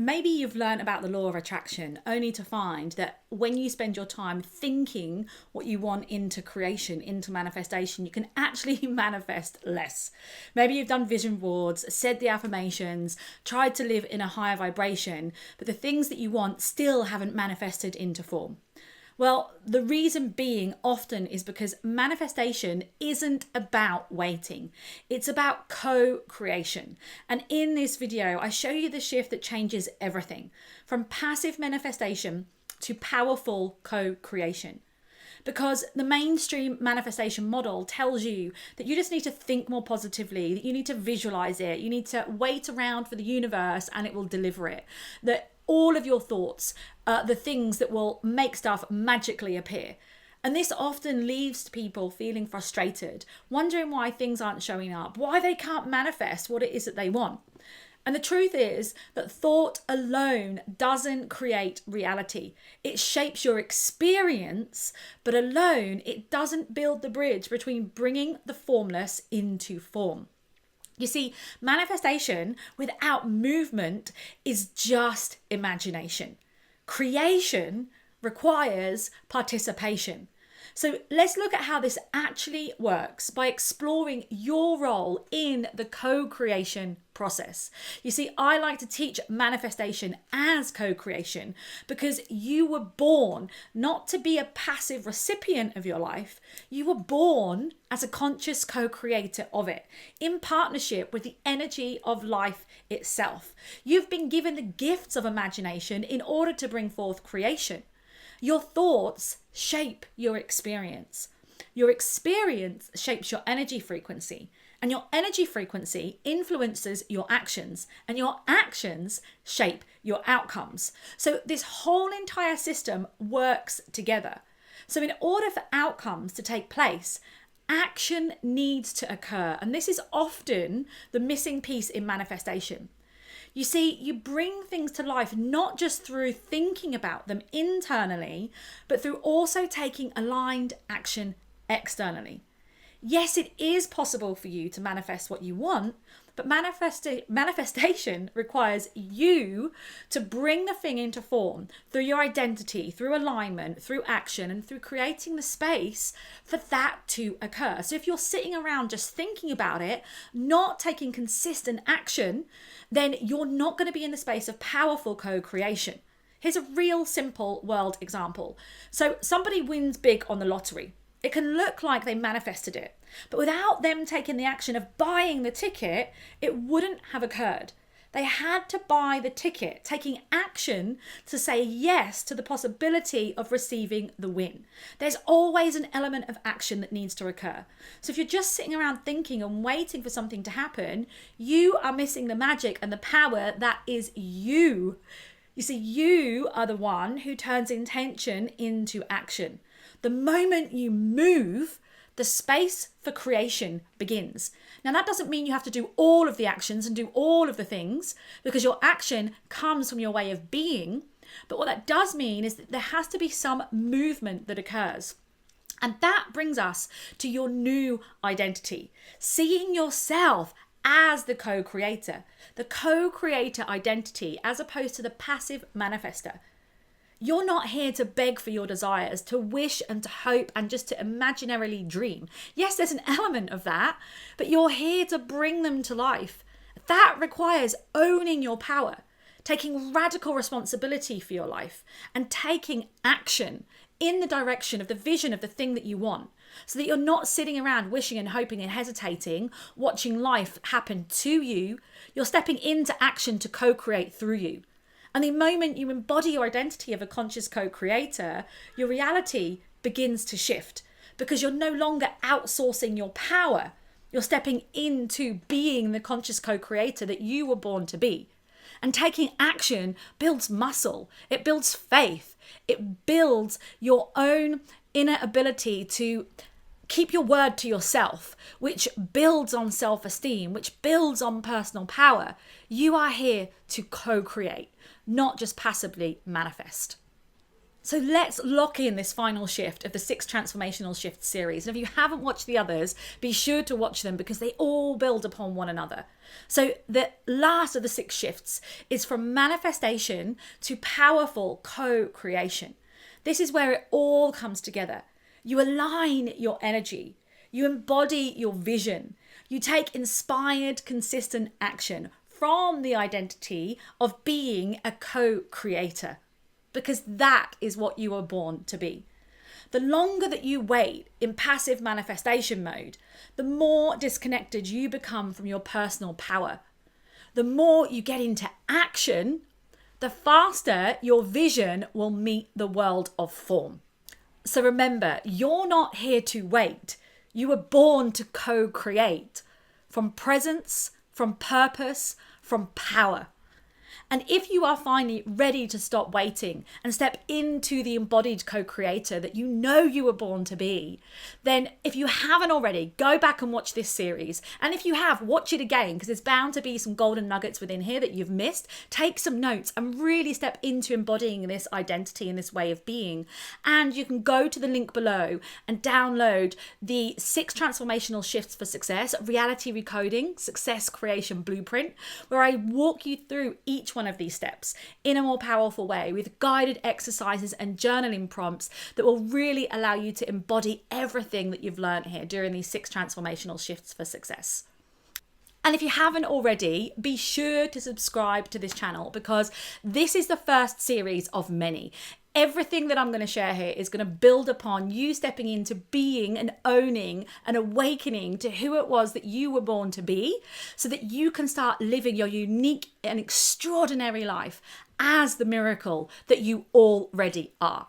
Maybe you've learned about the law of attraction only to find that when you spend your time thinking what you want into creation, into manifestation, you can actually manifest less. Maybe you've done vision boards, said the affirmations, tried to live in a higher vibration, but the things that you want still haven't manifested into form. Well, the reason being often is because manifestation isn't about waiting. It's about co-creation. And in this video, I show you the shift that changes everything from passive manifestation to powerful co-creation. Because the mainstream manifestation model tells you that you just need to think more positively, that you need to visualize it, you need to wait around for the universe and it will deliver it. That all of your thoughts are the things that will make stuff magically appear. And this often leaves people feeling frustrated, wondering why things aren't showing up, why they can't manifest what it is that they want. And the truth is that thought alone doesn't create reality. It shapes your experience, but alone it doesn't build the bridge between bringing the formless into form. You see, manifestation without movement is just imagination. Creation requires participation. So let's look at how this actually works by exploring your role in the co-creation process. You see, I like to teach manifestation as co-creation because you were born not to be a passive recipient of your life. You were born as a conscious co-creator of it, in partnership with the energy of life itself. You've been given the gifts of imagination in order to bring forth creation. Your thoughts shape your experience. Your experience shapes your energy frequency, and your energy frequency influences your actions, and your actions shape your outcomes. So this whole entire system works together. So in order for outcomes to take place, action needs to occur, and this is often the missing piece in manifestation. You see, you bring things to life not just through thinking about them internally, but through also taking aligned action externally. Yes, it is possible for you to manifest what you want, but manifestation requires you to bring the thing into form through your identity, through alignment, through action, and through creating the space for that to occur. So if you're sitting around just thinking about it, not taking consistent action, then you're not going to be in the space of powerful co-creation. Here's a real simple world example. So somebody wins big on the lottery. It can look like they manifested it, but without them taking the action of buying the ticket, it wouldn't have occurred. They had to buy the ticket, taking action to say yes to the possibility of receiving the win. There's always an element of action that needs to occur. So if you're just sitting around thinking and waiting for something to happen, you are missing the magic and the power that is you. You see, you are the one who turns intention into action. The moment you move, the space for creation begins. Now, that doesn't mean you have to do all of the actions and do all of the things, because your action comes from your way of being. But what that does mean is that there has to be some movement that occurs. And that brings us to your new identity, seeing yourself as the co-creator identity, as opposed to the passive manifester. You're not here to beg for your desires, to wish and to hope and just to imaginarily dream. Yes, there's an element of that, but you're here to bring them to life. That requires owning your power, taking radical responsibility for your life, and taking action in the direction of the vision of the thing that you want, so that you're not sitting around wishing and hoping and hesitating, watching life happen to you. You're stepping into action to co-create through you. And the moment you embody your identity of a conscious co-creator, your reality begins to shift, because you're no longer outsourcing your power. You're stepping into being the conscious co-creator that you were born to be. And taking action builds muscle. It builds faith. It builds your own inner ability to keep your word to yourself, which builds on self-esteem, which builds on personal power. You are here to co-create, not just passively manifest. So let's lock in this final shift of the 6 transformational shifts series. And if you haven't watched the others, be sure to watch them because they all build upon one another. So the last of the 6 shifts is from manifestation to powerful co-creation. This is where it all comes together. You align your energy. You embody your vision. You take inspired, consistent action from the identity of being a co-creator, because that is what you were born to be. The longer that you wait in passive manifestation mode, the more disconnected you become from your personal power. The more you get into action, the faster your vision will meet the world of form. So remember, you're not here to wait. You were born to co-create from presence, from purpose, from power. And if you are finally ready to stop waiting and step into the embodied co-creator that you know you were born to be, then if you haven't already, go back and watch this series. And if you have, watch it again, because there's bound to be some golden nuggets within here that you've missed. Take some notes and really step into embodying this identity and this way of being. And you can go to the link below and download the 6 transformational shifts for success, reality recoding, success creation blueprint, where I walk you through each one of these steps in a more powerful way with guided exercises and journaling prompts that will really allow you to embody everything that you've learned here during these 6 transformational shifts for success. And if you haven't already, be sure to subscribe to this channel because this is the first series of many. Everything that I'm going to share here is going to build upon you stepping into being and owning and awakening to who it was that you were born to be, so that you can start living your unique and extraordinary life as the miracle that you already are.